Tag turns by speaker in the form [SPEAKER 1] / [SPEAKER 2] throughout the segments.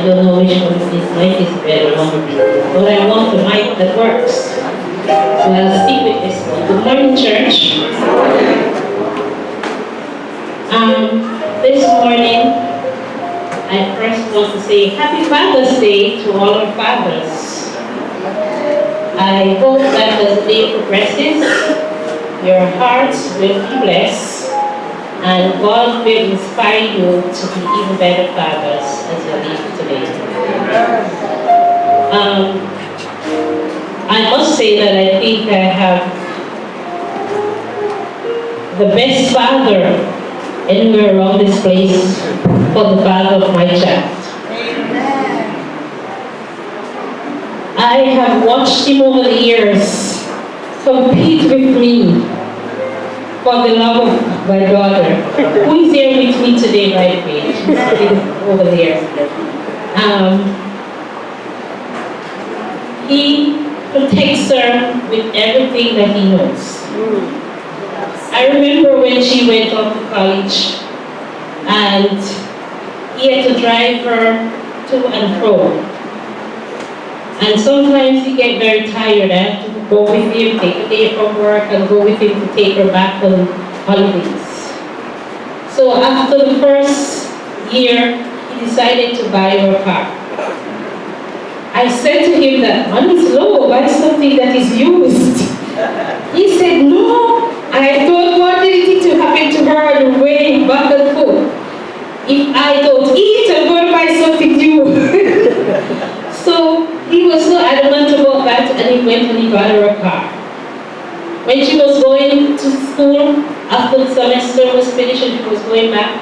[SPEAKER 1] don't know which one this mic is better one. But I want the mic that works. So I'll stick with this one. Good morning, church. This morning, I first want to say Happy Father's Day to all our fathers. I hope that as the day progresses, your hearts will be blessed and God will inspire you to be even better fathers as you leave today. I must say that I think I have the best father anywhere around this place for the father of my child. I have watched him over the years compete with me for the love of my daughter, who is here with me today, by the way. She's sitting over there. He protects her with everything that he knows. I remember when she went off to college and he had to drive her to and fro. And sometimes he get very tired. I have to go with him, take a day from work and go with him to take her back on holidays. So after the first year, he decided to buy her a car. I said to him that money is low, buy something that is used. He said, no, I don't want anything to happen to her on the way back and forth. If I don't eat, I'm going to buy something new. So he was so adamant about that, and he went and he bought her a car. When she was going to school, after the semester was finished and she was going back,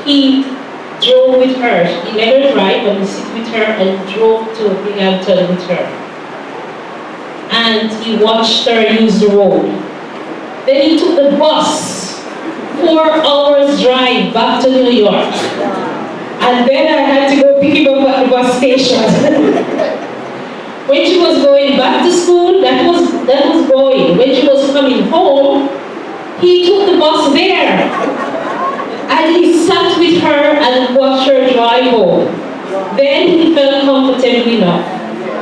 [SPEAKER 1] he drove with her. He let her drive and he sit with her and drove to Binghamton with her. And he watched her use the road. Then he took the bus, 4 hours drive back to New York. And then I had to go pick him up at the bus station. When she was going back to school, that was going. When she was coming home, he took the bus there. And he sat with her and watched her drive home. Then he felt comfortable enough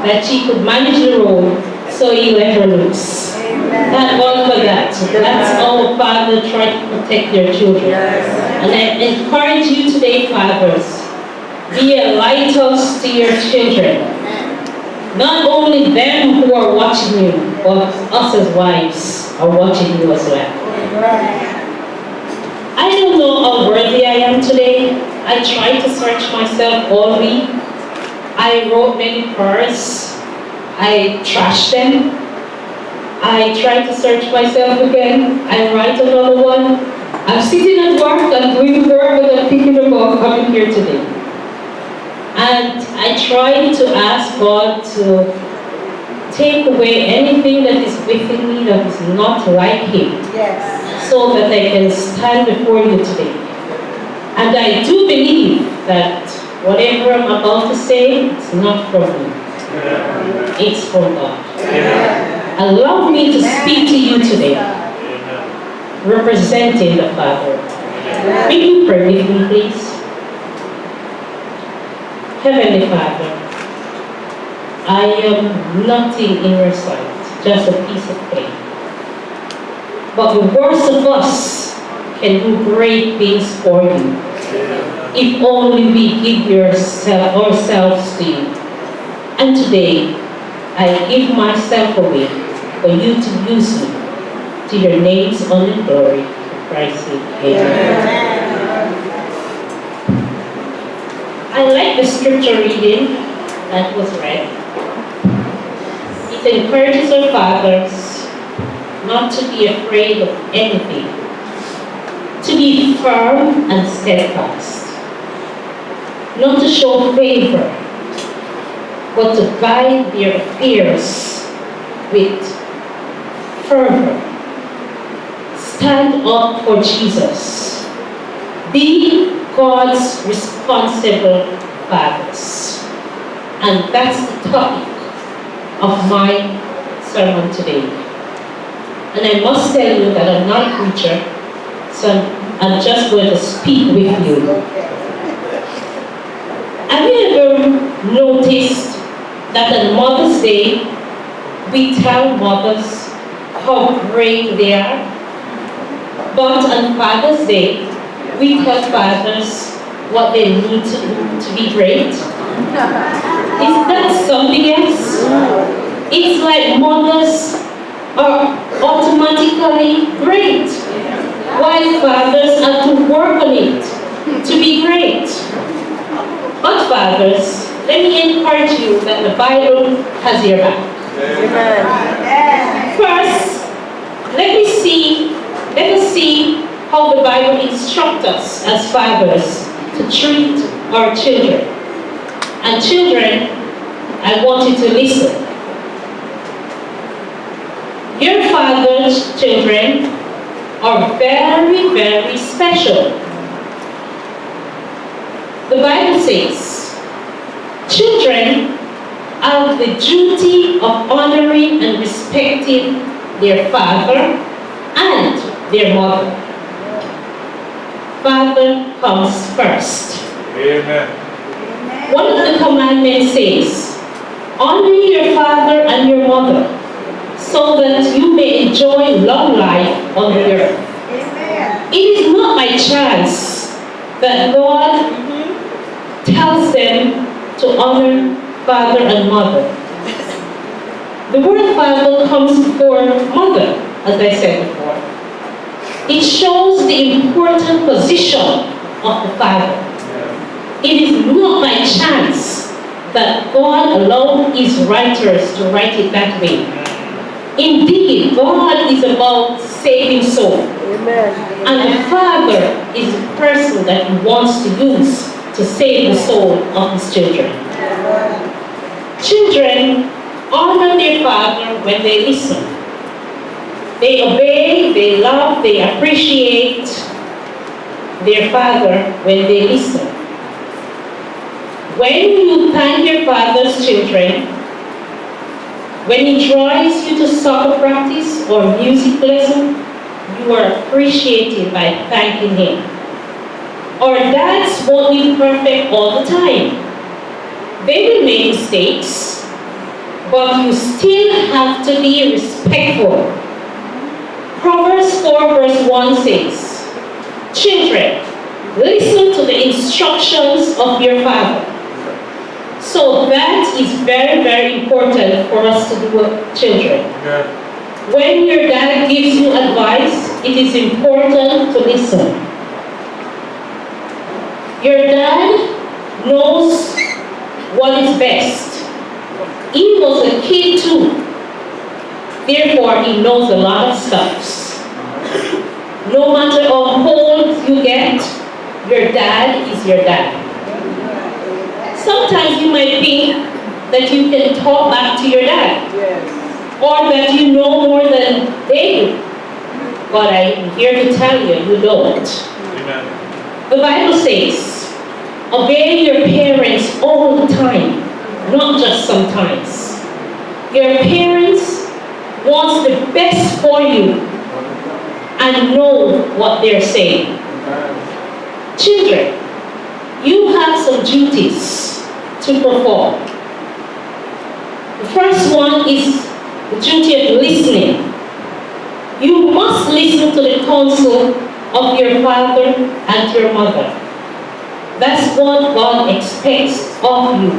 [SPEAKER 1] that she could manage the road, so he let her loose. Thank God for that. That's how fathers try to protect their children. And I encourage you today, fathers, be a lighthouse to your children. Not only them who are watching you, but us as wives are watching you as well. I don't know how worthy I am today. I tried to search myself all week. I wrote many prayers. I trashed them. I tried to search myself again. I write another one. I'm sitting at work and doing work, but I'm thinking about coming here today. And I tried to ask God to take away anything that is within me that is not like Him. Yes. So that I can stand before you today. And I do believe that whatever I'm about to say, it's not from me. It's from God. Allow me to speak to you today, representing the Father. Will you pray with me, please? Heavenly Father, I am nothing in your sight, just a piece of clay. But the worst of us can do great things for you, if only we give ourselves to you. And today, I give myself away for you to use me, to your name's honor and glory. In Christ's name, amen. I like the scripture reading that was read. It encourages our fathers not to be afraid of anything, to be firm and steadfast, not to show favor, but to guide their affairs with fervor. Stand up for Jesus. Be God's responsible fathers. And that's the topic of my sermon today. And I must tell you that I'm not a preacher, so I'm just going to speak with you. Have you noticed that on Mother's Day, we tell mothers how great they are, but on Father's Day, we tell fathers what they need to do to be great? Is that something else? It's like mothers are automatically great, while fathers have to work on it to be great. But fathers, let me encourage you that the Bible has your back. Amen. First, let us see how the Bible instructs us as fathers to treat our children. And children, I want you to listen. Your father's children are very, very special. The Bible says, children have the duty of honoring and respecting their father and their mother. Father comes first.
[SPEAKER 2] Amen.
[SPEAKER 1] One of the commandments says, honor your father and your mother, so that you may enjoy long life on the earth. Amen. It is not by chance that God tells them to honor father and mother. The word father comes before mother, as I said before. It shows the important position of the father. It is not by chance that God allowed his writers to write it that way. Indeed, God is about saving souls. Amen. And the Father is the person that he wants to use to save the soul of his children. Children honor their father when they listen. They obey, they love, they appreciate their father when they listen. When you thank your father's children, when he drives you to soccer practice or music lesson, you are appreciated by thanking him. Our dads won't be perfect all the time. They will make mistakes, but you still have to be respectful. Proverbs 4 verse 1 says, children, listen to the instructions of your father. So that is very, very important for us to do with children. Yeah. When your dad gives you advice, it is important to listen. Your dad knows what is best. He was a kid too. Therefore, he knows a lot of stuff. No matter how old you get, your dad is your dad. Sometimes you might think that you can talk back to your dad. Yes. Or that you know more than they do. But I'm here to tell you, you don't. Amen. The Bible says, obey your parents all the time, not just sometimes. Your parents want the best for you and know what they're saying. Children, you have some duties to perform. The first one is the duty of listening. You must listen to the counsel of your father and your mother. That's what God expects of you.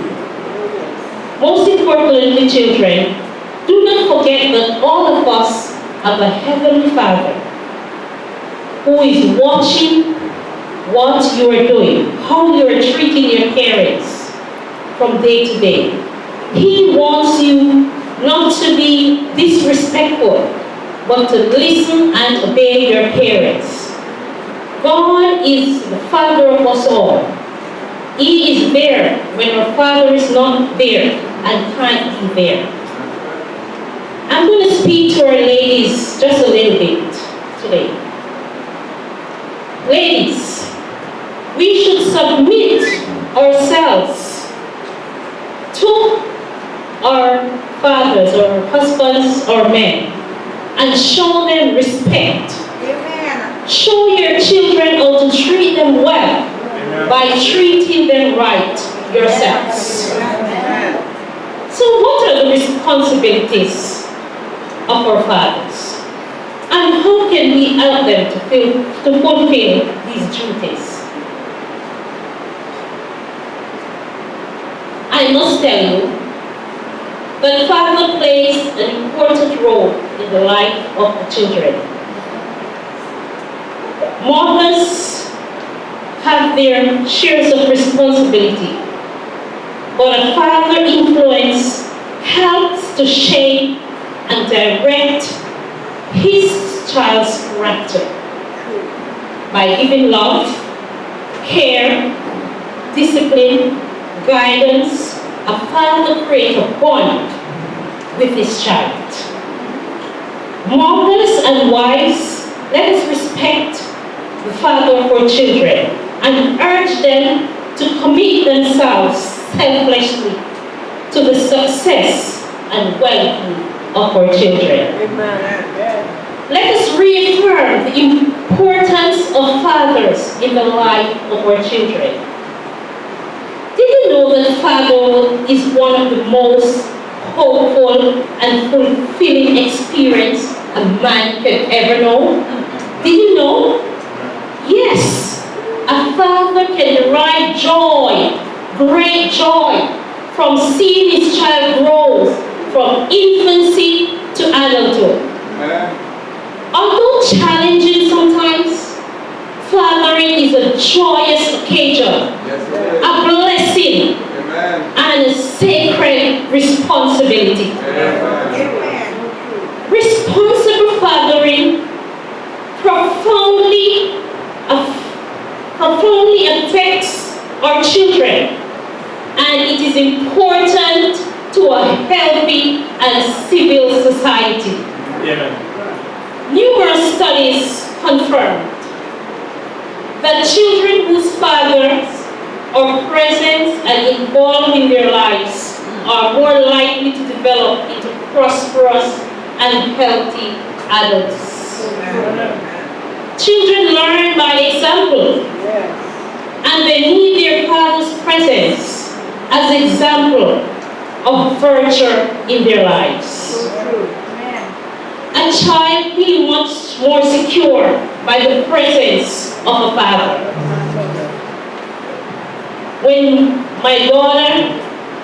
[SPEAKER 1] Most importantly, children, do not forget that all of us have a heavenly Father who is watching what you are doing, how you are treating your parents from day to day. He wants you not to be disrespectful, but to listen and obey your parents. God is the Father of us all. He is there when our Father is not there and can't be there. I'm going to speak to our ladies just a little bit today. Ladies, we should submit ourselves to our fathers, or husbands, or men, and show them respect. Amen. Show your children how to treat them well. Amen. By treating them right yourselves. Amen. So what are the responsibilities of our fathers? And how can we help them to fulfill these duties? I must tell you that father plays an important role in the life of the children. Mothers have their shares of responsibility, but a father influence helps to shape and direct his child's character by giving love, care, discipline, guidance. A father creates a bond with his child. Mothers and wives, let us respect the father of our children and urge them to commit themselves selflessly to the success and well-being of our children. Amen. Let us reaffirm the importance of fathers in the life of our children. Did you know that fatherhood is one of the most hopeful and fulfilling experience a man can ever know? Did you know? Yes, a father can derive joy, great joy, from seeing his child grow from infancy to adulthood. Although challenging sometimes, fathering is a joyous occasion, a blessing, and a sacred responsibility. Responsible fathering profoundly affects our children, and it is important to a healthy and civil society. Numerous studies confirm that children whose fathers are present and involved in their lives are more likely to develop into prosperous and healthy adults. Children learn by example, and they need their father's presence as an example of virtue in their lives. A child feels much more secure by the presence of a father. When my daughter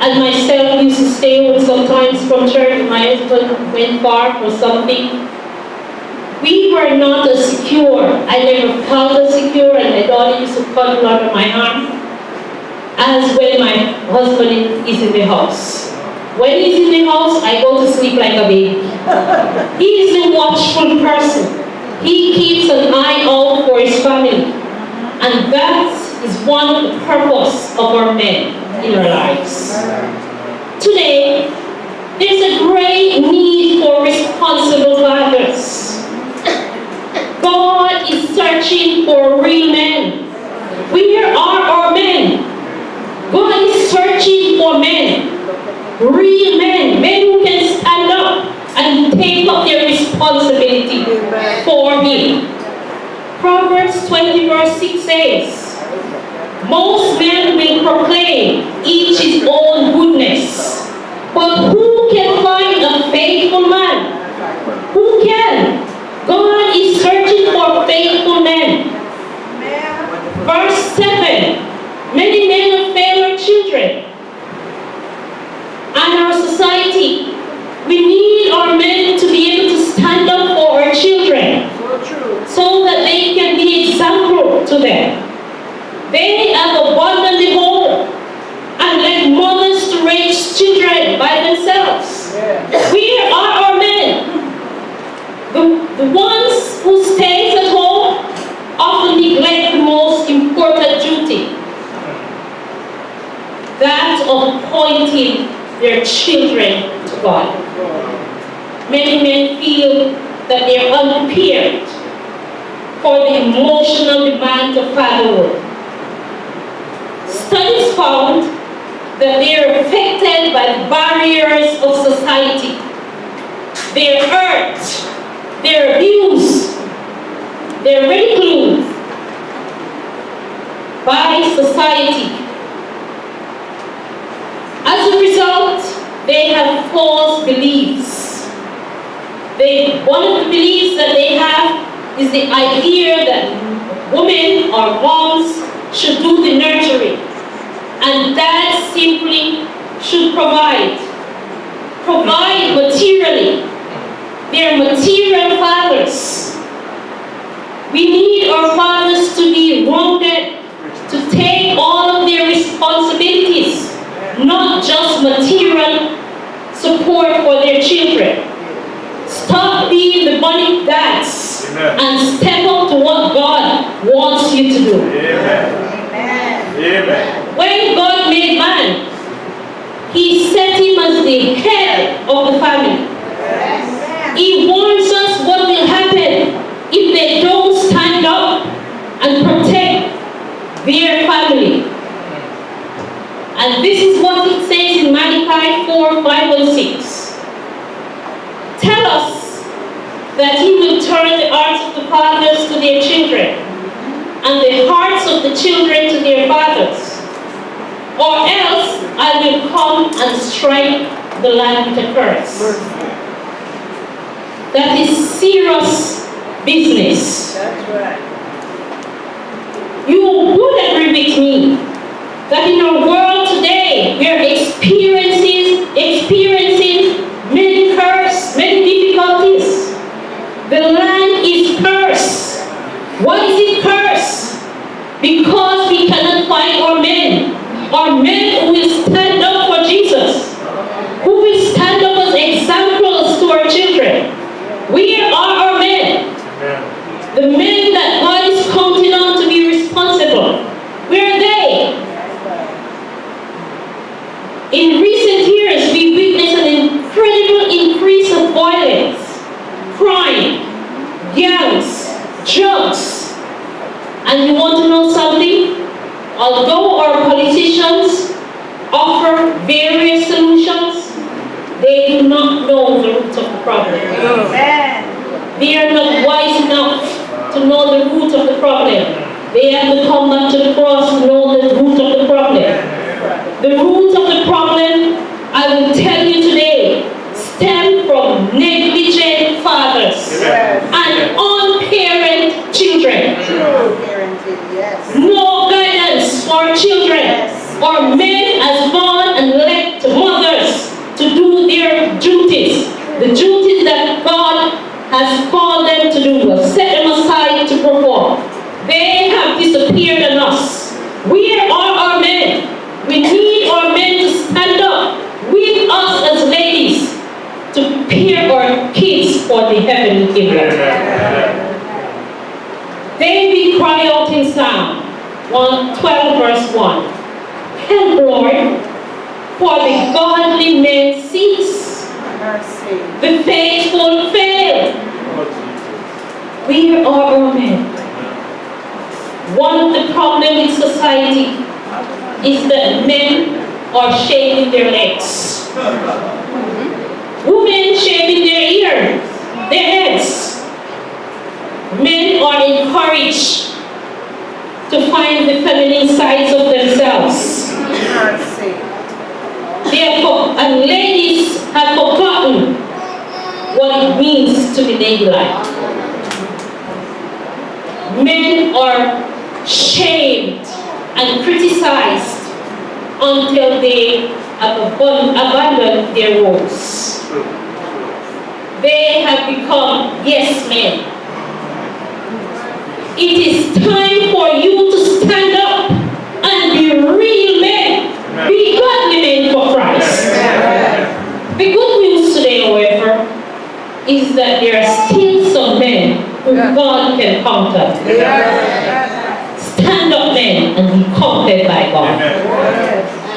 [SPEAKER 1] and myself used to stay home sometimes from church, my husband went far for something, we were not as secure. I never felt as secure, and my daughter used to cuddle under my arm as when my husband is in the house. When he's in the house, I go to sleep like a baby. He is a watchful person. He keeps an eye out for his family. And that is one of the purpose of our men in our lives. Today, there's a great need for responsible fathers. God is searching for real men. Where are our men? God is searching for men. Real men, men who can stand up and take up their responsibility for Him. Proverbs 20 verse 6 says, most men will proclaim each his own goodness, but who can find a faithful man? Who can? God is searching for faithful men. Verse 7, many men have failed our children and our society. We need our men to be able to stand up for our children so that they can be example to them. They have abandoned the home and left mothers to raise children by themselves. Where are our men? The ones who stay at home often neglect the most important duty, that of pointing their children to God. Many men feel that they are unprepared for the emotional demands of fatherhood. Studies found that they are affected by the barriers of society. They are hurt, they are abused, they are ridiculed by society. As a result, they have false beliefs. One of the beliefs that they have is the idea that women or moms should do the nurturing, and dads simply should provide materially. They are material fathers. We need our fathers to be grounded, to take all of their responsibilities, not just material support for their children. Stop being the money dads. Amen. And step up to what God wants you to do.
[SPEAKER 2] Amen. Amen.
[SPEAKER 1] When God made man, He set him as the head of the family. Amen. He warns us what will happen if they don't stand up and protect their family. And this is what it says in Malachi 4, 5 and 6. Tell us that He will turn the hearts of the fathers to their children, and the hearts of the children to their fathers. Or else I will come and strike the land with a curse. That is serious business.
[SPEAKER 2] That's right.
[SPEAKER 1] You would agree with me that in our world today we are experiencing many curses, many difficulties. The land is cursed. Why is it cursed? Because we cannot find our men who will stand up for Jesus, who will stand up as examples to our children. Where are our men? The men that God is counting on to be responsible. Where are they? In recent years, we witnessed an incredible increase of violence, crime, gangs, drugs. And you want to know something? Although our politicians offer various solutions, they do not know the root of the problem. They are not wise enough to know the root of the problem. They have to come back to the cross to know the root of the problem. The root of the problem, I will tell you today, stem from negligent fathers and unparent children. No guidance for children, or men as born and left mothers to do their duties, the duties that God has called them to do, set them aside to perform. They have disappeared on us. Where are our men? We need our men to stand up with us as ladies to prepare our kids for the heavenly kingdom. David cried out in Psalm 112 verse 1. Help, Lord, for the godly men cease. The faithful fail. Where are our men? One of the problems in society is that men are shaving their legs. Women shaving their ears, their heads. Men are encouraged to find the feminine sides of themselves. And ladies have forgotten what it means to be ladylike. Men are shamed and criticized until they have abandoned their roles. They have become yes men. It is time for you to stand up and be real men. Be godly men for Christ. The good news today, however, is that there are still some men who God can conquer. Stand up men and be conquered by God.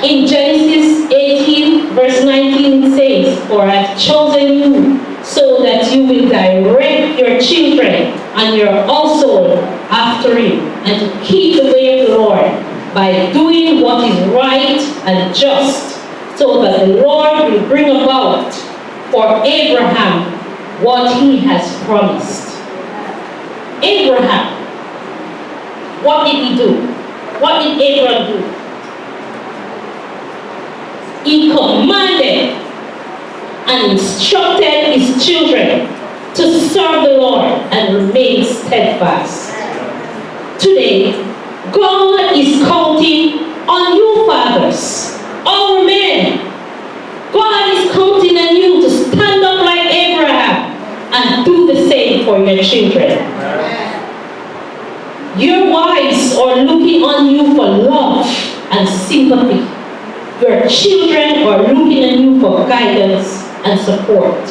[SPEAKER 1] In Genesis 18 verse 19 it says, for I have chosen you so that you will direct your children and your household after him, and to keep the way of the Lord by doing what is right and just, so that the Lord will bring about for Abraham what he has promised. Abraham, what did he do? What did Abraham do? He commanded and instructed his children to serve the Lord and remain steadfast. Today, God is counting on you, fathers, our men. God is counting on you to stand up like Abraham and do the same for your children. Your wives are looking on you for love and sympathy. Your children are looking on you for guidance and support.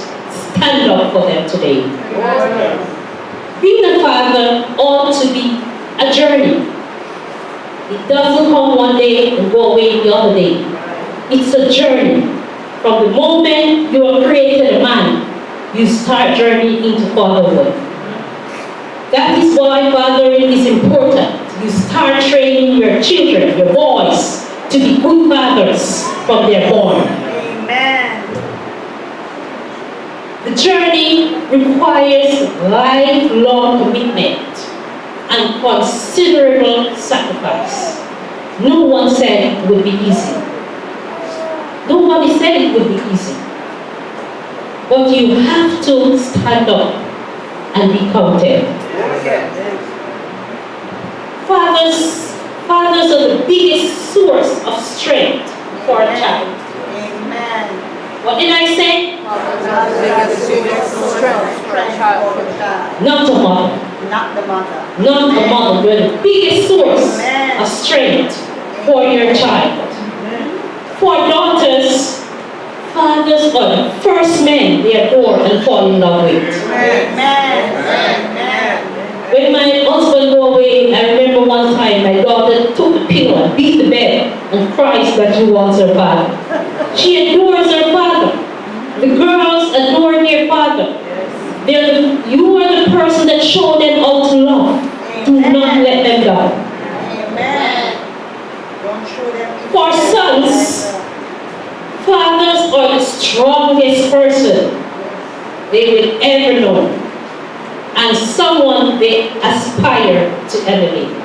[SPEAKER 1] Stand up for them today. Being a father ought to be a journey. It doesn't come one day and go away the other day. It's a journey. From the moment you are created a man, you start journeying into fatherhood. That is why fathering is important. You start training your children, your boys, to be good fathers from their born.
[SPEAKER 3] Amen.
[SPEAKER 1] The journey requires lifelong commitment and considerable sacrifice. No one said it would be easy. Nobody said it would be easy. But you have to stand up and be counted. Fathers are the biggest source of strength for a child.
[SPEAKER 3] Amen.
[SPEAKER 1] What did I say? Not the mother.
[SPEAKER 3] Not the mother.
[SPEAKER 1] Not the mother. You're the biggest source of strength for your child. For daughters, fathers are the first men they adore and fall in love with.
[SPEAKER 3] Amen.
[SPEAKER 1] When my husband go away, I remember one time my daughter took the pillow and beat the bed and cries that she wants her father. She adores her father. The girls adore their father. You are the person that showed them how to love. Do not let them down.
[SPEAKER 3] Amen. Don't show them.
[SPEAKER 1] For sons, fathers are the strongest person they will ever know, and someone they aspire to emulate.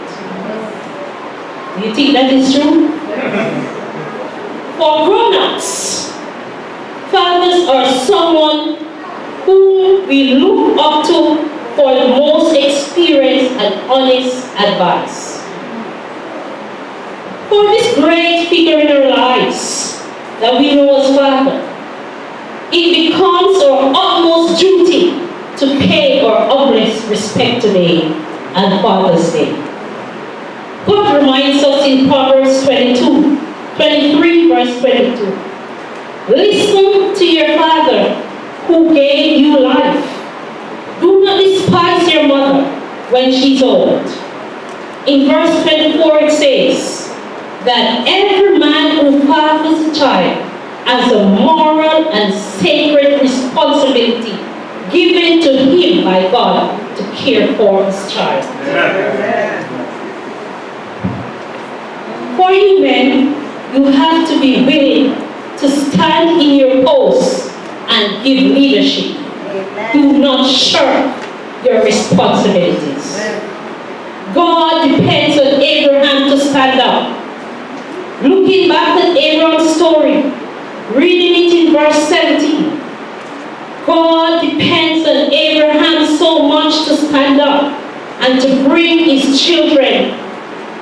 [SPEAKER 1] Do you think that is true? For grown-ups, fathers are someone who we look up to for the most experience and honest advice. For this great figure in our lives that we know as Father, it becomes our utmost duty to pay our humblest respect today and Father's Day. God reminds us in Proverbs 23 verse 22. Listen to your father who gave you life. Do not despise your mother when she's old. In verse 24 it says that every man who fathers a child has a moral and sacred responsibility given to him by God to care for his child. For you men, you have to be willing to stand in your post and give leadership. Do not shirk your responsibilities. God depends on Abraham to stand up. Looking back at Abraham's story, reading it in verse 17, God depends on Abraham so much to stand up and to bring his children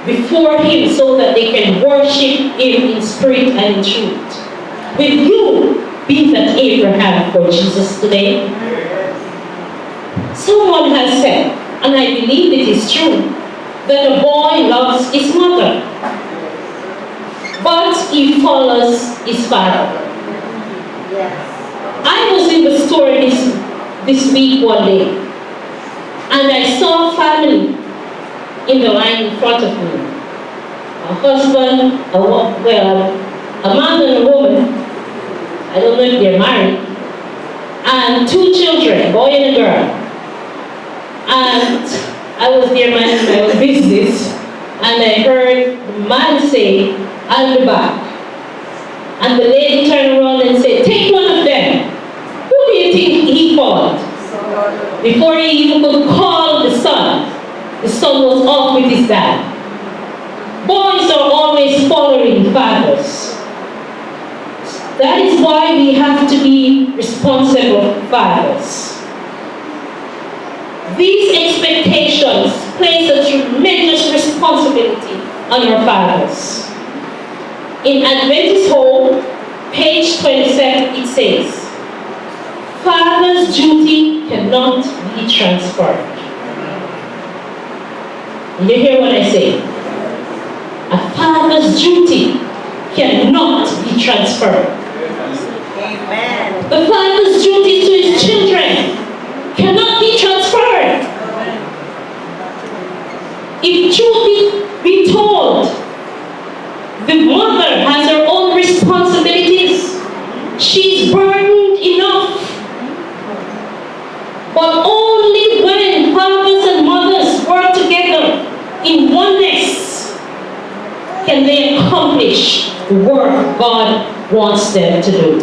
[SPEAKER 1] before him so that they can worship him in spirit and in truth. Will you be that Abraham for Jesus today? Someone has said, and I believe it is true, that a boy loves his mother, but he follows his father. I was in the store this week one day, and I saw a family in the line in front of me. A husband, a man and a woman, I don't know if they're married, and two children, a boy and a girl. And I was there minding my own business, and I heard the man say, "I'll be back." And the lady turned around and said, "Take one of them." Who do you think he called? Before he even could call the son was off with his dad. Boys are always following fathers. That is why we have to be responsible fathers. These expectations place a tremendous responsibility on our fathers. In Adventist Home, page 27, it says, father's duty cannot be transferred. You hear what I say? A father's duty cannot be transferred.
[SPEAKER 3] Amen.
[SPEAKER 1] The father's duty to his children cannot be transferred. If truth be told, the mother has her own responsibilities. She's burdened enough. But only when fathers and mothers work together in oneness can they accomplish the work God wants them to do.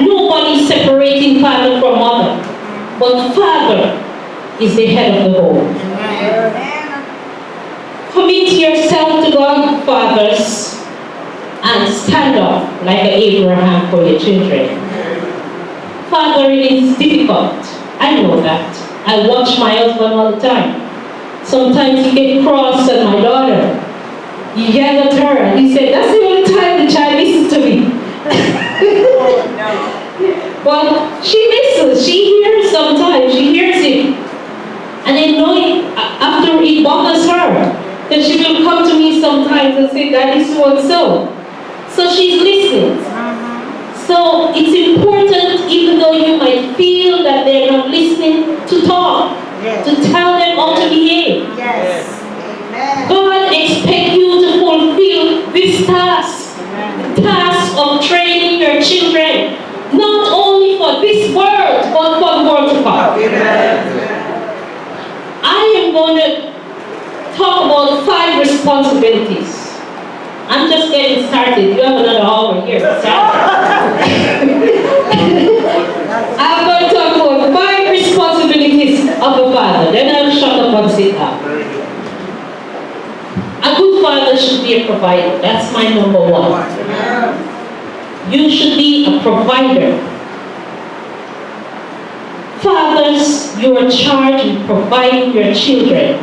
[SPEAKER 1] Nobody separating father from mother, but father is the head of the home. Commit yourself to God, fathers, and stand up like Abraham for your children. Fathering is difficult. I know that. I watch my husband all the time. Sometimes he gets cross at my daughter. You yell at her, and he said, that's the only time the child listens to me. But she listens. She hears sometimes. She hears him. And I know after it bothers her, then she will come to me sometimes and say, Daddy, so and so. So she's listening. So it's important, even though you might feel that they're not listening, to talk, to tell them how to behave.
[SPEAKER 3] Yes. Amen.
[SPEAKER 1] God expects you to fulfill this task, the task of training your children, not only for this world, but for the world to come. I am going to talk about 5 responsibilities. I'm just getting started. You have another hour here to start. I'm going to talk about 5 responsibilities of a father. Then I'll shut up and sit down. A good father should be a provider. That's my number 1. You should be a provider. Fathers, you are charged with providing your children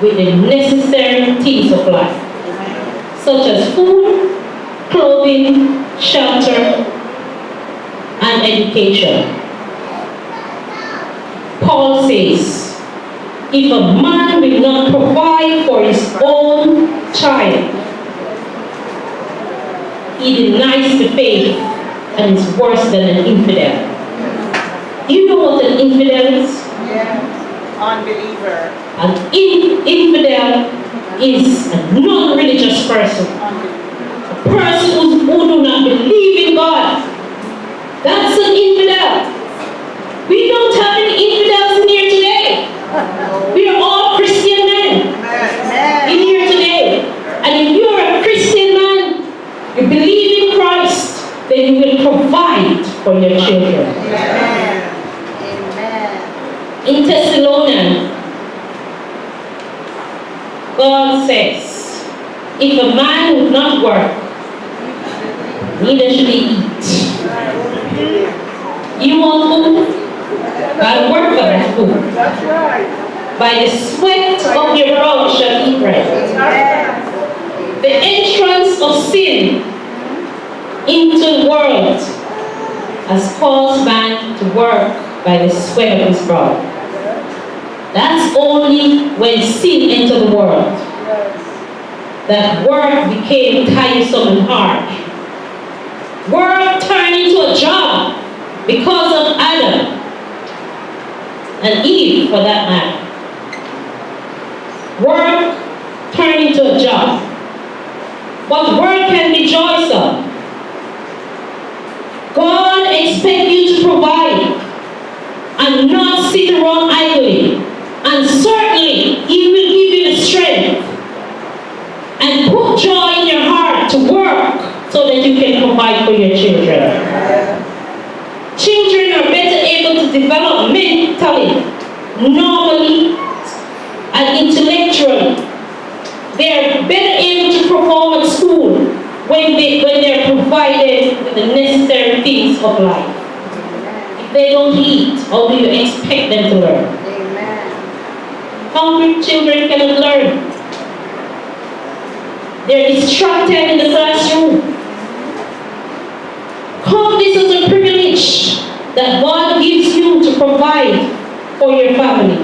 [SPEAKER 1] with the necessary things of life, such as food, clothing, shelter, and education. Paul says, if a man will not provide for his own child, he denies the faith and is worse than an infidel. You know what an infidel is?
[SPEAKER 3] Yes. Unbeliever.
[SPEAKER 1] An infidel is a non-religious person. A person who do not believe in God. That's an infidel. We don't have any infidels in here today. We are all Christian men in here today. And if you're a Christian man, you believe in Christ, then you will provide for your children.
[SPEAKER 3] Amen.
[SPEAKER 1] In Thessalonians, God says, if a man would not work, neither should he eat. You want food? Gotta work for that food.
[SPEAKER 3] That's right.
[SPEAKER 1] By the sweat of your brow you shall eat bread. The entrance of sin into the world has caused man to work by the sweat of his brow. That's only when sin entered the world that work became tiresome and hard. Work turned into a job because of Adam and Eve, for that matter. Work turned into a job. But work can be joysome. God expects you to provide and not sit around idly. And certainly, He will give you the strength and put joy in your heart to work so that you can provide for your children. Children are better able to develop mentally, normally, and intellectually. They are better able to perform at school when they're provided with the necessary things of life. If they don't eat, how do you expect them to learn?
[SPEAKER 3] Amen.
[SPEAKER 1] Hungry children cannot learn. They're distracted in the classroom. Count this as a privilege that God gives you to provide for your family.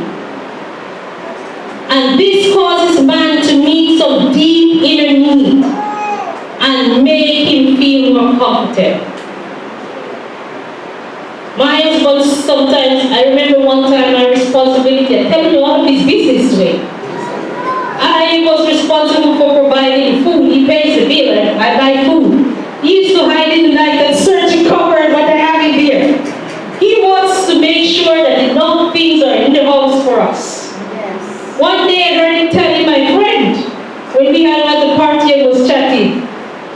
[SPEAKER 1] And this causes man to meet some deep inner need and make him feel more comfortable. My husband sometimes, I remember one time my responsibility, I tell you all of his business today. I was responsible for providing food. He pays the bill and I buy food. He used to hide in the night and search and cupboard what I have in there. He wants to make sure that enough things are in the house for us.
[SPEAKER 3] Yes.
[SPEAKER 1] One day I heard him telling my friend, when we had at the party and was chatting,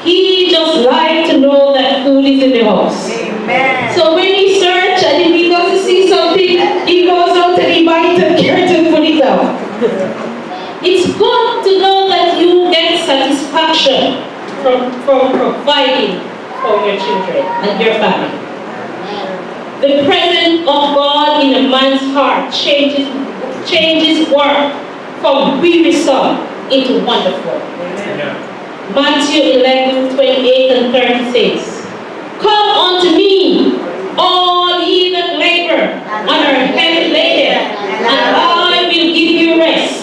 [SPEAKER 1] he just liked to know that food is in the house.
[SPEAKER 3] Amen.
[SPEAKER 1] So when he searches and if he doesn't see something, he goes out and he buys the carrot and put it down. It's good to know that you get satisfaction from providing for your children and your family. The presence of God in a man's heart changes work from wearisome into wonderful. Matthew 11:28 and 30 says, "Come unto me, all ye that labor and are heavy laden, and I will give you rest.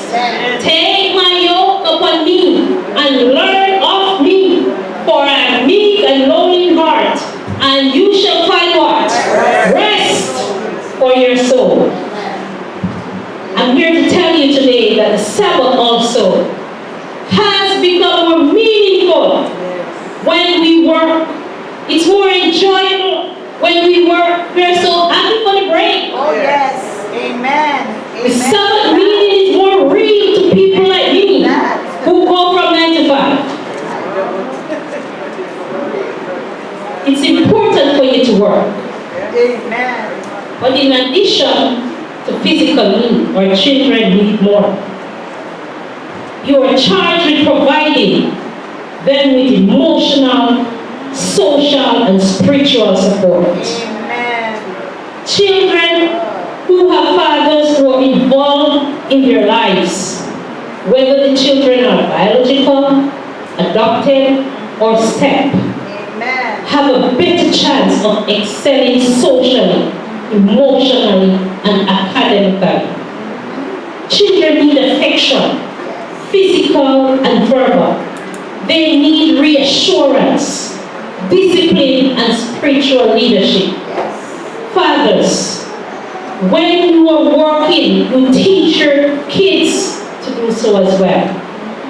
[SPEAKER 1] Take my yoke upon me and learn of me, for I am meek and lowly in heart, and you shall find what? Rest for your soul." I'm here to tell you today that the Sabbath also has become more meaningful when we work. It's more enjoyable when we work. We're so happy for the break.
[SPEAKER 3] Oh, yes. Amen.
[SPEAKER 1] The Sabbath meaning is more real to people like me who go from 9 to 5. It's important for you to work.
[SPEAKER 3] Amen.
[SPEAKER 1] But in addition to physical need, our children need more. You are charged with providing them with emotional, social, and spiritual support.
[SPEAKER 3] Amen.
[SPEAKER 1] Children who have fathers who are involved in their lives, whether the children are biological, adopted, or step,
[SPEAKER 3] Amen.
[SPEAKER 1] have a better chance of excelling socially, emotionally, and academically. Children need affection, physical and verbal. They need reassurance, discipline, and spiritual leadership. Fathers, when you are working, you teach your kids to do so as well.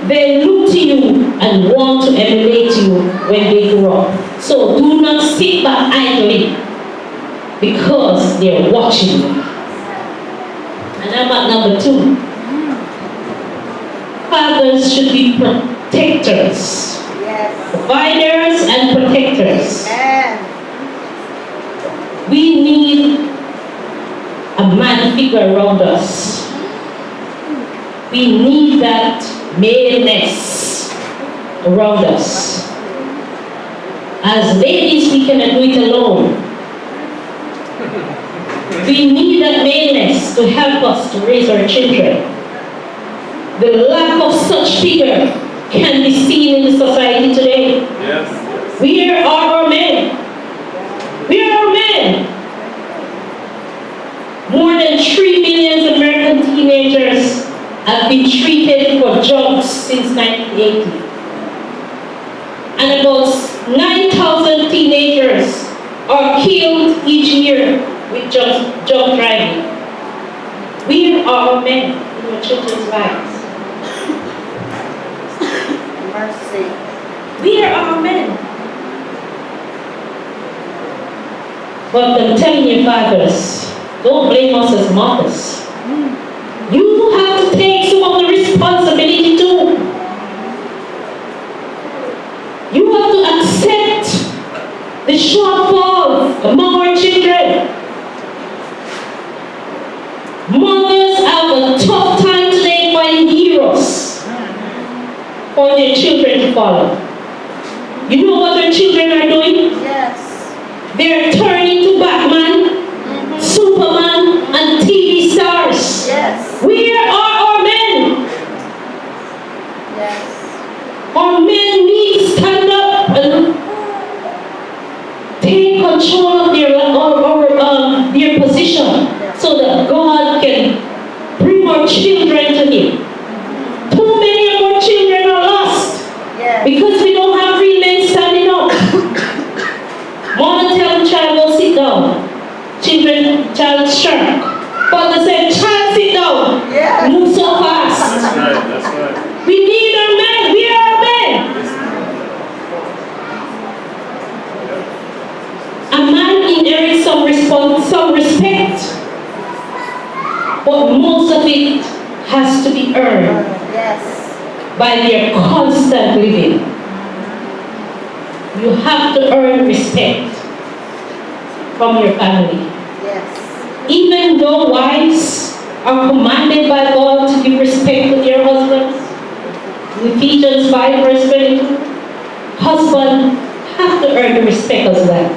[SPEAKER 1] They look to you and want to emulate you when they grow up. So do not sit back idly because they're watching you. And I'm at number 2. Fathers should be protectors,
[SPEAKER 3] Yes.
[SPEAKER 1] providers and protectors.
[SPEAKER 3] Amen.
[SPEAKER 1] We need a man figure around us. We need that maleness around us. As ladies, we cannot do it alone. We need that maleness to help us to raise our children. The lack of such figure can be seen in the society today.
[SPEAKER 2] Yes.
[SPEAKER 1] Where are our men? Where are our men? More than 3 million American teenagers have been treated for drugs since 1980. And about 9,000 teenagers are killed each year with drug driving. Where are our men in our children's lives?
[SPEAKER 3] Mercy.
[SPEAKER 1] Where are our men? But I'm telling you, fathers, don't blame us as mothers. You have to take some of the responsibility too. You have to accept the shortfall among our children. Mothers have a tough time today finding heroes for their children to follow. You know what their children are doing?
[SPEAKER 3] Yes.
[SPEAKER 1] They're turning to Batman, Superman, and TV stars.
[SPEAKER 3] Yes.
[SPEAKER 1] Where are our men?
[SPEAKER 3] Yes.
[SPEAKER 1] Our men need to stand up and take control of their position so that God can bring our children to Him. Too many of our children are lost
[SPEAKER 3] Yes.
[SPEAKER 1] because we don't have real men standing up. Mama tell the child, go sit down. Child shrunk. Father said, child, sit down.
[SPEAKER 3] Yes.
[SPEAKER 1] Move so fast.
[SPEAKER 2] That's right. That's right.
[SPEAKER 1] We need our men. We are our men. A man inherits some respect, but most of it has to be earned
[SPEAKER 3] Yes.
[SPEAKER 1] by their constant living. You have to earn respect from your family.
[SPEAKER 3] Yes.
[SPEAKER 1] Even though wives are commanded by God to give respect to their husbands, Ephesians 5 verse 22, husbands have to earn the respect as well.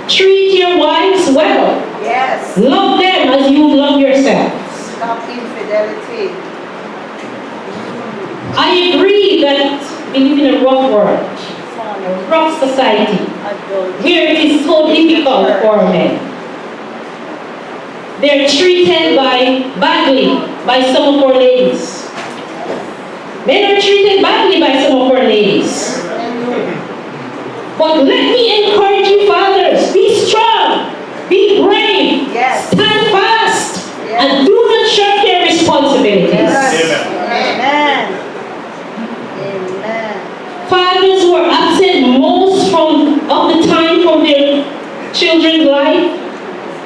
[SPEAKER 1] Treat your wives well.
[SPEAKER 3] Yes.
[SPEAKER 1] Love them as you love yourselves.
[SPEAKER 3] Stop infidelity.
[SPEAKER 1] I agree that we live in a rough world, a rough society,
[SPEAKER 3] Adultery.
[SPEAKER 1] where it is so difficult for men. They're treated badly by some of our ladies. Men are treated badly by some of our ladies. But let me encourage you, fathers, be strong, be brave,
[SPEAKER 3] Yes.
[SPEAKER 1] stand fast,
[SPEAKER 3] Yes.
[SPEAKER 1] and do not shirk your responsibilities.
[SPEAKER 3] Yes.
[SPEAKER 2] Amen.
[SPEAKER 3] Amen. Amen.
[SPEAKER 1] Fathers who are absent most of the time from their children's life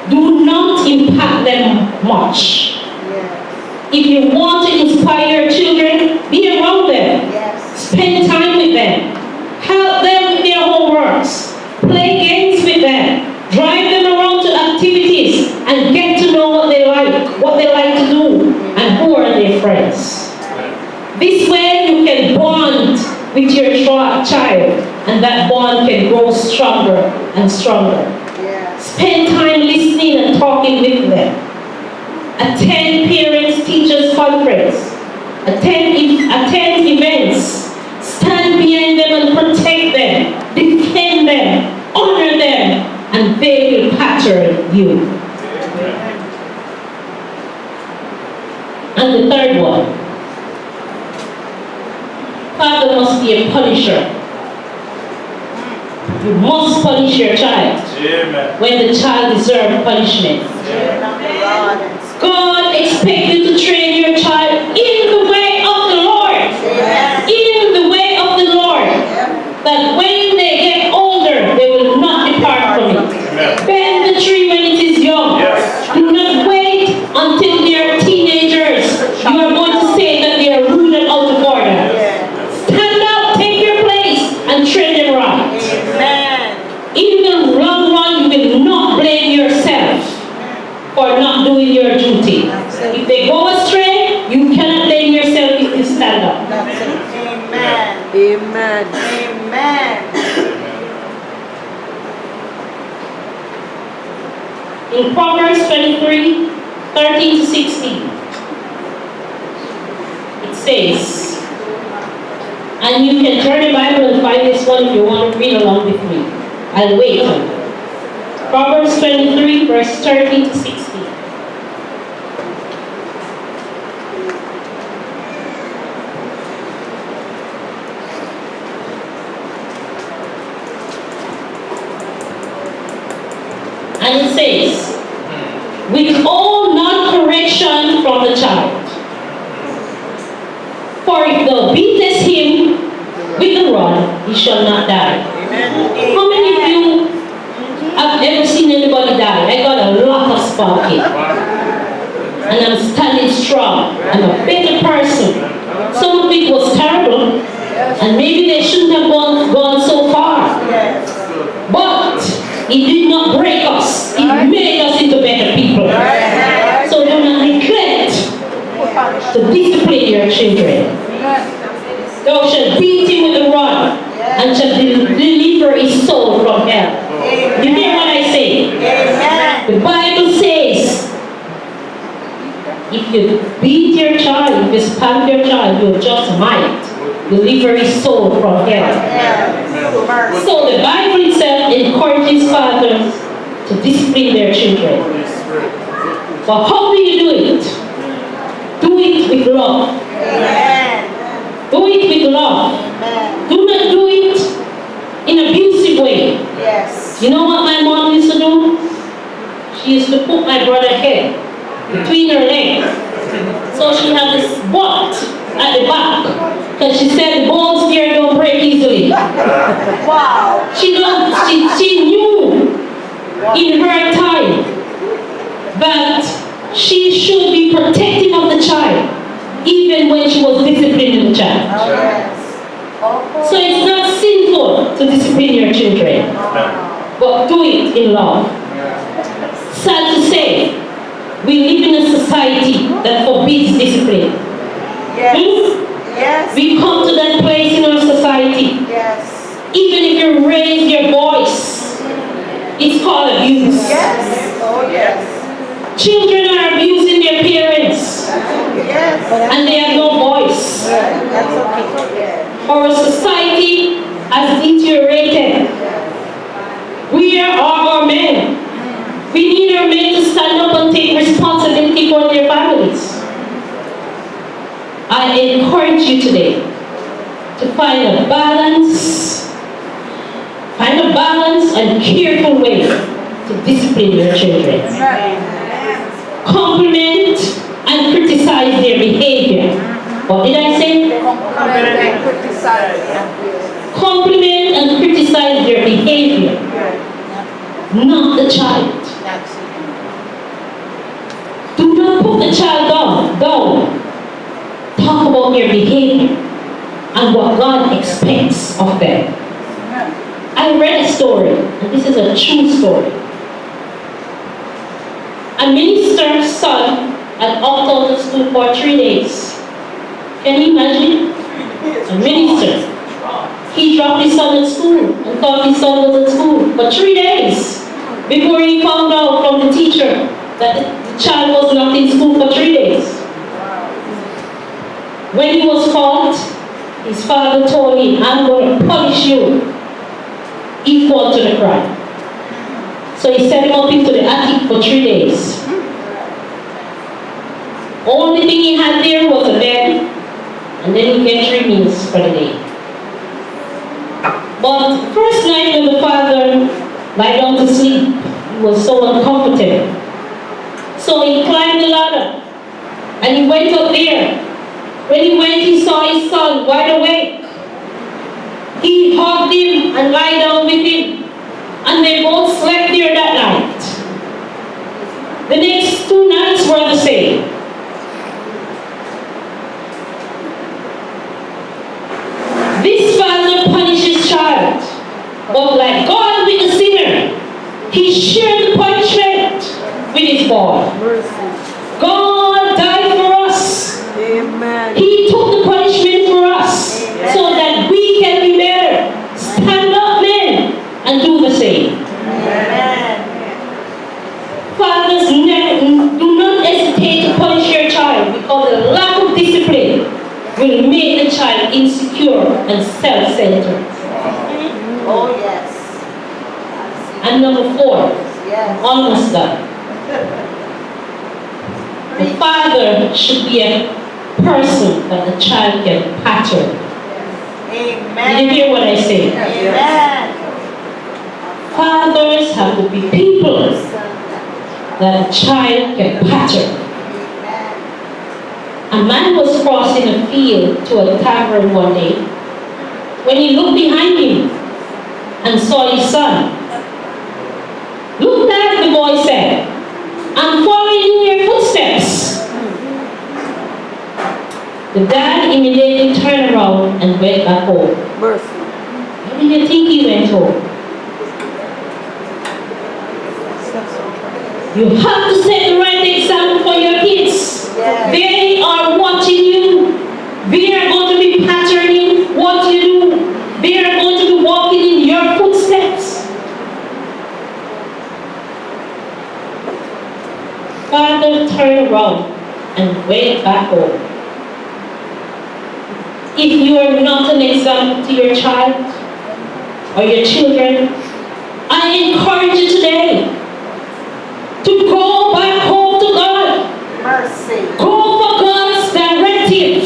[SPEAKER 1] do not impact them much.
[SPEAKER 3] Yes.
[SPEAKER 1] If you want to inspire your children, be around them.
[SPEAKER 3] Yes.
[SPEAKER 1] Spend time with them. Help them with their homeworks. Play games with them. Drive them around to activities and get to know what they like to do, and who are their friends. This way you can bond with your child, and that bond can grow stronger and stronger.
[SPEAKER 3] Yes.
[SPEAKER 1] Spend time listening and talking with them. Attend parents, teachers conference. Attend events. Stand behind them and protect them. Defend them. Honor them. And they will pattern you. And the third one. Father must be a punisher. You must punish your child
[SPEAKER 2] Amen.
[SPEAKER 1] when the child deserves punishment.
[SPEAKER 3] Turn on the rod and
[SPEAKER 1] God expects you to train your child in the way of the Lord.
[SPEAKER 3] Amen.
[SPEAKER 1] In the way of the Lord. That when they get older, they will not depart from it.
[SPEAKER 2] Amen.
[SPEAKER 1] Bend the tree when it is young.
[SPEAKER 2] Yes.
[SPEAKER 1] Do not wait until they are teenagers. You are going to say that they are rude and out of order.
[SPEAKER 3] Yes.
[SPEAKER 1] Stand up, take your place, and train them right.
[SPEAKER 3] Amen.
[SPEAKER 1] In the long run, you will not blame yourself for not doing your duty. If they go astray, you cannot blame yourself if you stand up.
[SPEAKER 3] That's it. Amen.
[SPEAKER 4] Amen.
[SPEAKER 3] Amen.
[SPEAKER 1] In Proverbs 23, 13 to 16, it says, and you can turn the Bible and find this one if you want to read along with me. I'll wait. Proverbs 23, verse 13 to 16. And it says, withhold not correction from the child. For if thou beatest him with the rod, he shall not die. How many of you have ever seen anybody die? I got a lot of sparking. And I'm standing strong. I'm a better person. Some of it was terrible. And maybe they shouldn't have gone so far.
[SPEAKER 3] Yes.
[SPEAKER 1] But it did not break us. It made us into better people. So do not neglect to discipline your children. Thou shalt beat him with a rod and shalt deliver his soul from hell. You hear what you beat your child, if you spank your child, you just might deliver his soul from hell.
[SPEAKER 3] Yes. Mercy.
[SPEAKER 1] So the Bible itself encourages fathers to discipline their children.
[SPEAKER 2] Holy Spirit.
[SPEAKER 1] But how do you do it? Do it with love.
[SPEAKER 3] Amen.
[SPEAKER 1] Do it with love.
[SPEAKER 3] Amen.
[SPEAKER 1] Do not do it in an abusive way.
[SPEAKER 3] Yes.
[SPEAKER 1] You know what my mom used to do? She used to put my brother's head between her legs. So she had this butt at the back. Because she said the bones here don't break easily.
[SPEAKER 3] Wow.
[SPEAKER 1] She knew in her time that she should be protective of the child, even when she was disciplining the child.
[SPEAKER 3] Oh, yes.
[SPEAKER 1] So it's not sinful to discipline your children, but do it in love. Sad to say, we live in a society that forbids discipline.
[SPEAKER 3] Yes. Yes.
[SPEAKER 1] We come to that place in our society.
[SPEAKER 3] Yes.
[SPEAKER 1] Even if you raise your voice, it's called abuse.
[SPEAKER 3] Yes. Oh, yes.
[SPEAKER 1] Children are abusing their parents,
[SPEAKER 3] Yes.
[SPEAKER 1] and they have no voice.
[SPEAKER 3] That's okay.
[SPEAKER 1] Our society has deteriorated. Where are our men? We need our men to stand up and take responsibility for their families. I encourage you today to find a balance and careful way to discipline your children. Compliment and criticize their behavior. What did I say? Compliment and criticize their behavior, not the child. Do not put the child down. Talk about their behavior and what God expects of them. I read a story, and this is a true story. A minister's son had opted out of school for 3 days. Can you imagine? A minister. He dropped his son at school and thought his son was at school for 3 days before he found out from the teacher that the child was not in school for 3 days. When he was caught, his father told him, "I'm going to punish you equal to the crime." So he sent him up into the attic for 3 days. Only thing he had there was a bed, and then he get 3 meals for the day. But first night when the father lied down to sleep, he was so uncomfortable. So he climbed the ladder, and he went up there. When he went, he saw his son wide awake. He hugged him and lied down with him, and they both slept there that night. The next 2 nights were the same. This father punished his child, but like God with the sinner, he shared the punishment with his boy. God died for us.
[SPEAKER 3] Amen.
[SPEAKER 1] He took the punishment for us so that we can be better. Stand up, men, and do the same.
[SPEAKER 3] Amen.
[SPEAKER 1] Fathers, do not hesitate to punish your child, because the lack of discipline will make the child insecure and self-centered.
[SPEAKER 3] Oh, yes.
[SPEAKER 1] And number 4,
[SPEAKER 3] Yes.
[SPEAKER 1] almost done. The father should be a person that the child can pattern.
[SPEAKER 3] Amen.
[SPEAKER 1] Did you hear what I say?
[SPEAKER 3] Amen.
[SPEAKER 1] Fathers have to be people that a child can pattern. A man was crossing a field to a tavern one day. When he looked behind him and saw his son, "Look, Dad," the boy said, "I'm following in your footsteps." The dad immediately turned around and went back home. Where did you think he went home? You have to set the right example for your kids.
[SPEAKER 3] Yes.
[SPEAKER 1] They are watching you. They are going to be patterning what you do. They are going to be walking in your footsteps. Father, turn around and went back home. If you are not an example to your child or your children, I encourage you today to go back home to God.
[SPEAKER 3] Mercy.
[SPEAKER 1] Go for God's directive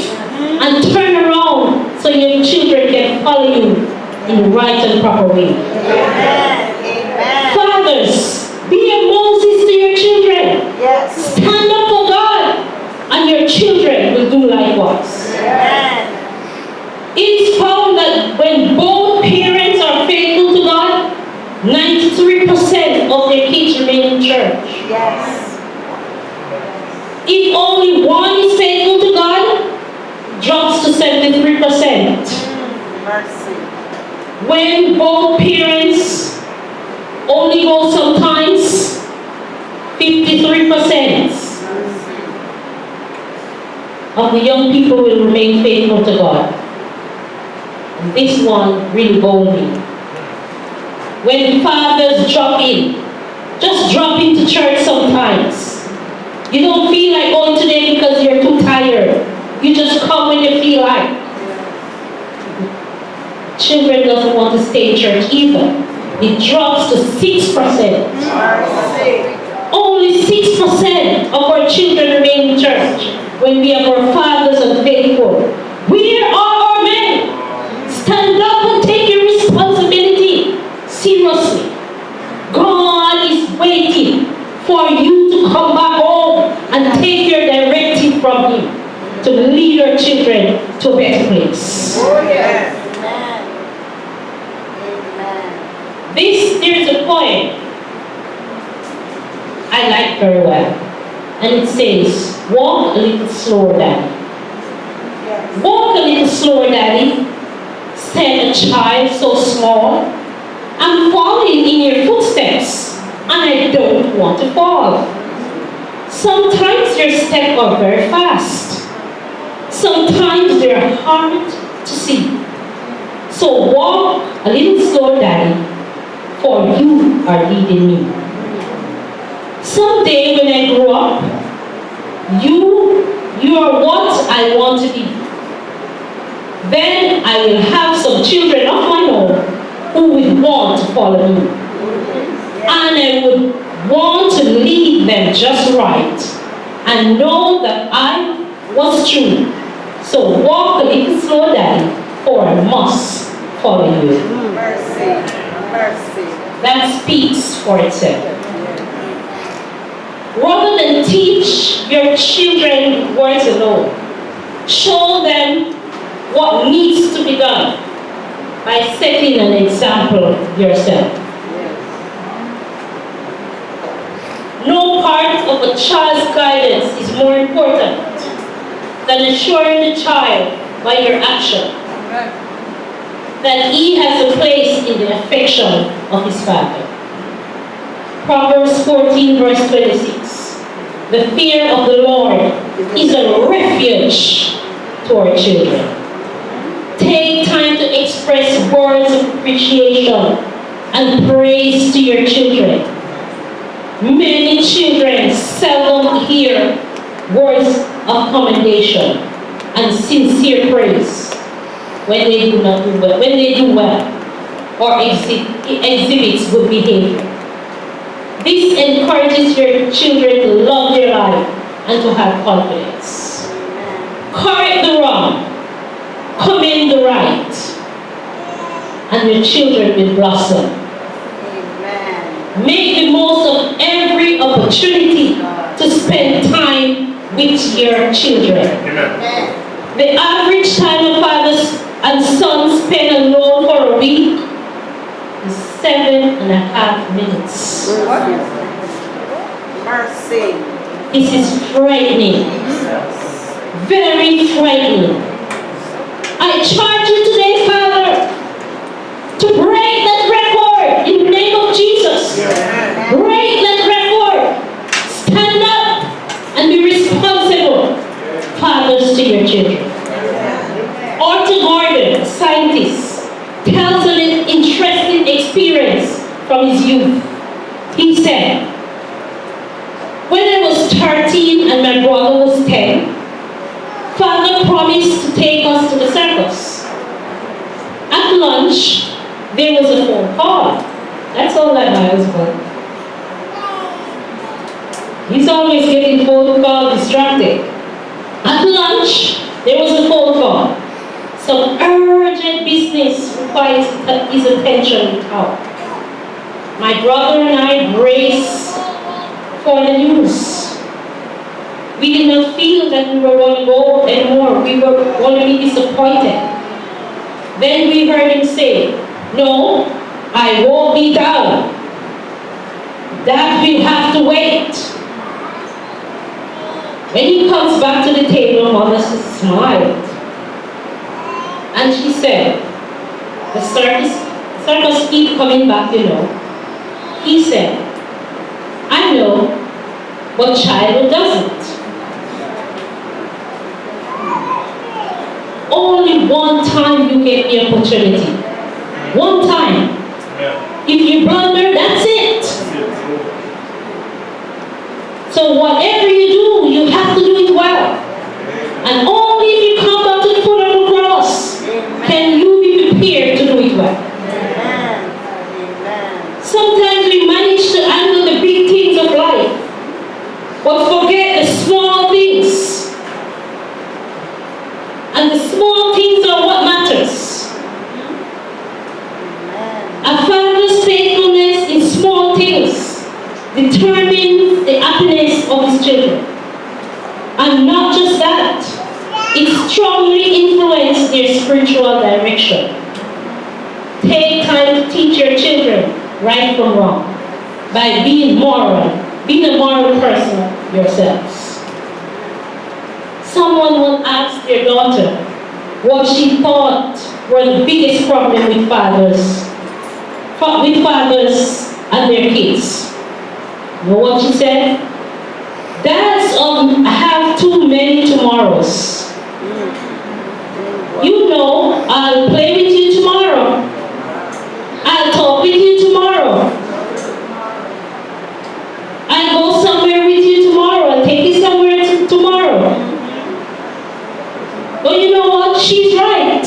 [SPEAKER 1] and turn around so your children can follow you in the right and proper way.
[SPEAKER 3] Amen. Amen.
[SPEAKER 1] Fathers, be a Moses to your children.
[SPEAKER 3] Yes.
[SPEAKER 1] Stand up for God, and your children will do likewise.
[SPEAKER 3] Amen.
[SPEAKER 1] It is found that when both parents are faithful to God, 93% of their kids remain in church.
[SPEAKER 3] Yes.
[SPEAKER 1] If only one is faithful to God, it drops to 73%.
[SPEAKER 3] Mercy.
[SPEAKER 1] When both parents only go sometimes, 53% of the young people will remain faithful to God. And this one really bowled me. When fathers drop in, just drop into church sometimes. You don't feel like going today because you're too tired. You just come when you feel like. Children doesn't want to stay in church either. It drops to 6%.
[SPEAKER 3] Mercy.
[SPEAKER 1] Only 6% of our children remain in church when we have our fathers unfaithful. Where are our men? Stand up and take your responsibility seriously. God is waiting for you to come back home and take your directive from Him to lead our children to a better place.
[SPEAKER 3] Oh, yes. Amen. Amen.
[SPEAKER 1] There's a poem I like very well. And it says, walk a little slower, Daddy.
[SPEAKER 3] Yes.
[SPEAKER 1] Walk a little slower, Daddy, said a child so small. I'm following in your footsteps, and I don't want to fall. Sometimes your steps are very fast. Sometimes they're hard to see. So walk a little slower, Daddy, for you are leading me. Someday when I grow up, you are what I want to be. Then I will have some children of my own who will want to follow me. And I would want to lead them just right and know that I was true. So walk a little slow, Daddy, for I must follow you.
[SPEAKER 3] Mercy. Mercy.
[SPEAKER 1] That speaks for itself. Rather than teach your children words alone, show them what needs to be done by setting an example yourself. No part of a child's guidance is more important than assuring the child by your action that he has a place in the affection of his father. Proverbs 14 verse 26. The fear of the Lord is a refuge to our children. Take time to express words of appreciation and praise to your children. Many children seldom hear words of commendation and sincere praise when they do well, or exhibits good behavior. This encourages your children to love their life and to have confidence. Correct the wrong, commend the right, and your children will blossom.
[SPEAKER 3] Amen.
[SPEAKER 1] Make the most of every opportunity to spend time with your children.
[SPEAKER 2] Amen.
[SPEAKER 1] The average time a fathers and sons spend alone for a week is 7.5 minutes.
[SPEAKER 3] Mercy.
[SPEAKER 1] This is frightening. Very frightening. I charge you today, Father, to break that record in the name of Jesus. Break that record. Stand up and be responsible, fathers, to your children. Arthur Gordon, a scientist, tells an interesting experience from his youth. He said, when I was 13 and my brother was 10, husband. He's always getting phone call distracted. At lunch, there was a phone call. Some urgent business requires his attention without. My brother and I braced for the news. We did not feel that we were going to go anymore. We were going to be disappointed. Then we heard him say, "No, I won't be down. That will have to wait." When he comes back to the table, Mother smiled. And she said, the circus keep coming back, you know. He said, "I know, but Shiloh doesn't." Only one time you get the opportunity. One time.
[SPEAKER 2] Yeah.
[SPEAKER 1] If you blunder, that's it. So whatever you do, you have to do it well. And only if you come back to the foot of the cross can you be prepared to do it well.
[SPEAKER 3] Amen. Amen.
[SPEAKER 1] Sometimes we manage to handle the big things of life, but forget the small things. And the small things are what matters. A father's faithfulness in small things determines the happiness of his children. And not just that, it strongly influences their spiritual direction. Take time to teach your children right from wrong by being a moral person yourselves. Someone will ask their daughter what she thought were the biggest problem with fathers and their kids. You know what she said? "Dads have too many tomorrows. You know, I'll play with you tomorrow. I'll talk with you tomorrow. I'll go somewhere with you tomorrow. I'll take you somewhere tomorrow." But you know what? She's right.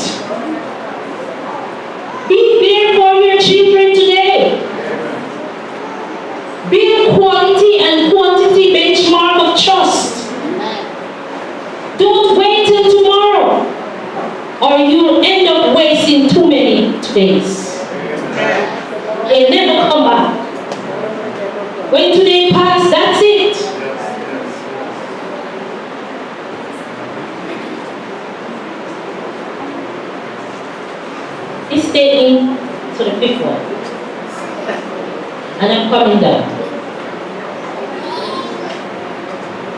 [SPEAKER 1] Be there for your children today. Build quality and quantity benchmark of trust. Don't wait till tomorrow, or you'll end up wasting too many days. They'll never come back. When today passes, that's it. This taking to the fifth one. And I'm coming down.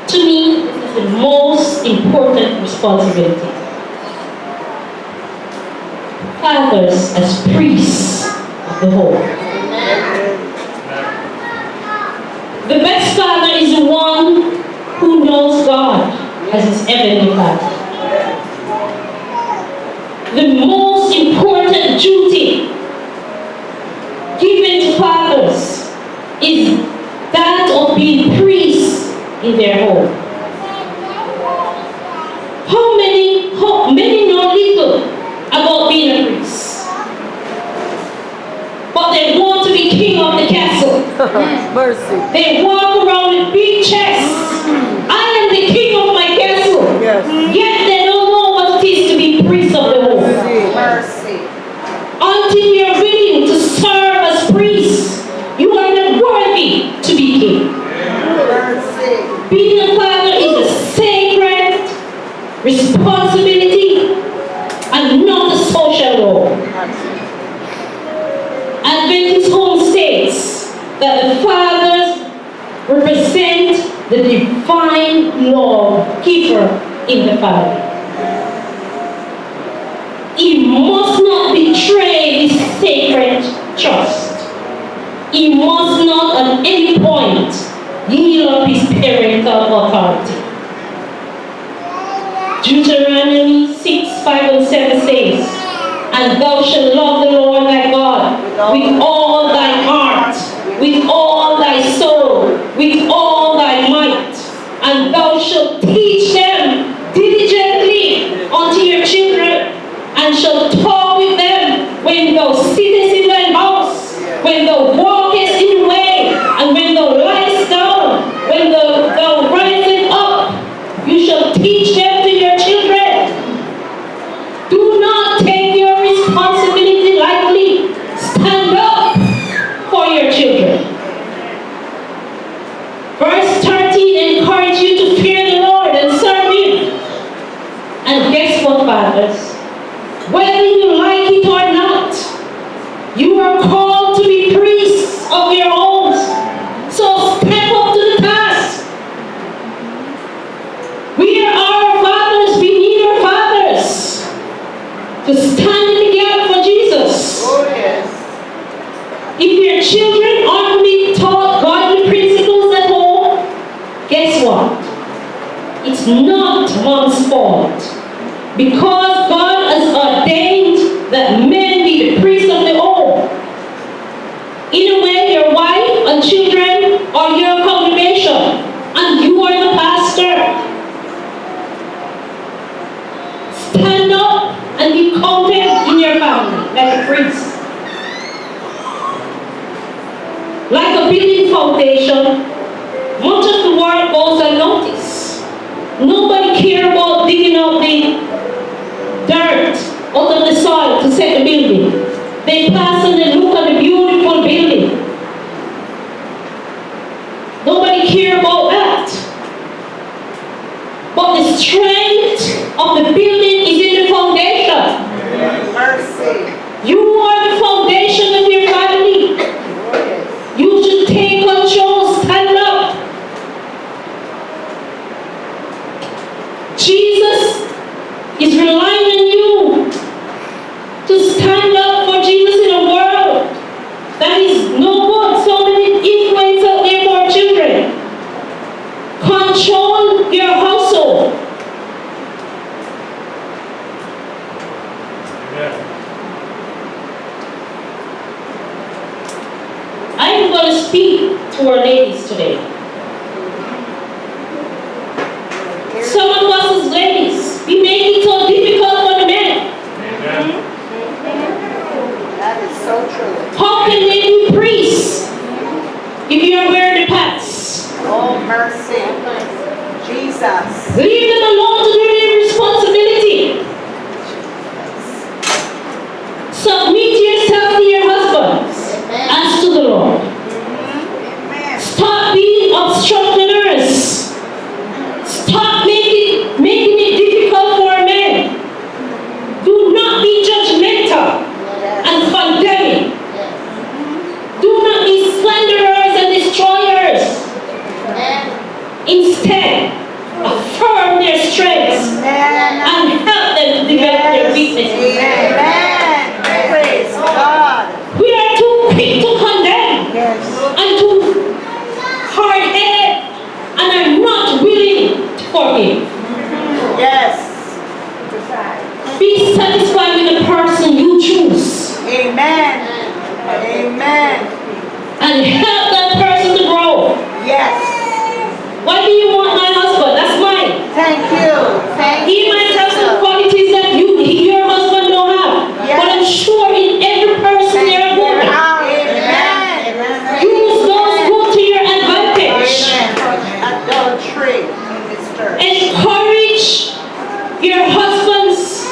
[SPEAKER 1] To me, this is the most important responsibility. Fathers as priests of the home. The best father is the one who knows God as his heavenly Father. The most important duty given to fathers is that of being priests in their home. How many know little about being a priest? But they want to be king of the castle.
[SPEAKER 3] Mercy.
[SPEAKER 1] They walk around with big chests. I am the king of my castle.
[SPEAKER 3] Yes.
[SPEAKER 1] Yet they don't know what it is to be priest of the home.
[SPEAKER 3] Mercy.
[SPEAKER 1] Until you are willing to serve as priests, you are not worthy to be king.
[SPEAKER 3] Mercy.
[SPEAKER 1] Being a father is a sacred responsibility and not a social role. Adventist Home states that the fathers represent the divine lawgiver in the family. He must not betray his sacred trust. He must not at any point yield up his parental authority. Deuteronomy 6, 5 and 7 says, "And thou shalt love the Lord thy God with all thy heart, with all thy soul, with all thy might, and thou shalt teach them diligently unto your children, and shalt talk with them when thou sittest in thine house, when thou walkest in the taught godly principles at home, guess what? It's not mom's fault. Because God has ordained that men be the priests of the home. In a way, your wife and children are your congregation, and you are the pastor. Stand up and be counted in your family like a priest. Like a building foundation, much of the work goes unnoticed. Nobody cares about digging out the dirt out of the soil to set the building. They pass and they look at the beautiful building. Nobody cares about that. But the strength of the building is in the foundation.
[SPEAKER 3] Mercy.
[SPEAKER 1] You are the foundation of your family. You should take control, stand up. Jesus is relying on you to stand up for Jesus in a world that is no good. So many influence out there for our children. Control your household.
[SPEAKER 2] Amen.
[SPEAKER 1] I'm going to speak to our ladies today. Some of us as ladies, we make it so difficult for the men.
[SPEAKER 2] Amen.
[SPEAKER 3] That is so true.
[SPEAKER 1] How can they be priests if you are wearing the pants?
[SPEAKER 3] Oh, mercy. Jesus.
[SPEAKER 1] Leave them alone to do their responsibility. Submit yourself to your husbands as to the Lord. Stop being obstructioners. Stop making it difficult for men. Do not be judgmental and condemning. Do not be slanderers and destroyers. Instead, affirm their strengths and help them develop their weaknesses.
[SPEAKER 3] Amen. Praise God.
[SPEAKER 1] We are too quick to condemn
[SPEAKER 3] Yes.
[SPEAKER 1] and too hard-headed and are not willing to forgive.
[SPEAKER 3] Yes.
[SPEAKER 1] Be satisfied with the person you choose
[SPEAKER 3] Amen. Amen.
[SPEAKER 1] and help that person to grow.
[SPEAKER 3] Yes.
[SPEAKER 1] Why do you want my husband? That's mine.
[SPEAKER 3] Thank you. Thank
[SPEAKER 1] He
[SPEAKER 3] you.
[SPEAKER 1] might have some qualities that your husband don't have.
[SPEAKER 3] Yes.
[SPEAKER 1] But I'm sure in every person there are good.
[SPEAKER 3] Amen.
[SPEAKER 1] Use those good to your advantage.
[SPEAKER 3] Adultery. Mr.
[SPEAKER 1] Encourage your husbands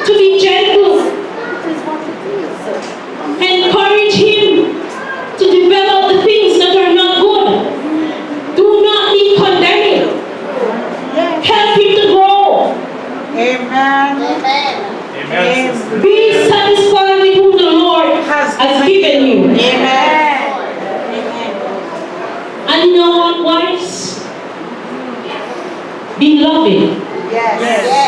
[SPEAKER 1] to be gentle. Encourage him to develop the things that are not good. Do not be condemning. Help him to grow.
[SPEAKER 3] Amen.
[SPEAKER 2] Amen, sister.
[SPEAKER 1] Be satisfied with who the Lord has given you.
[SPEAKER 3] Amen.
[SPEAKER 1] And you know what, wives? Be loving.
[SPEAKER 3] Yes.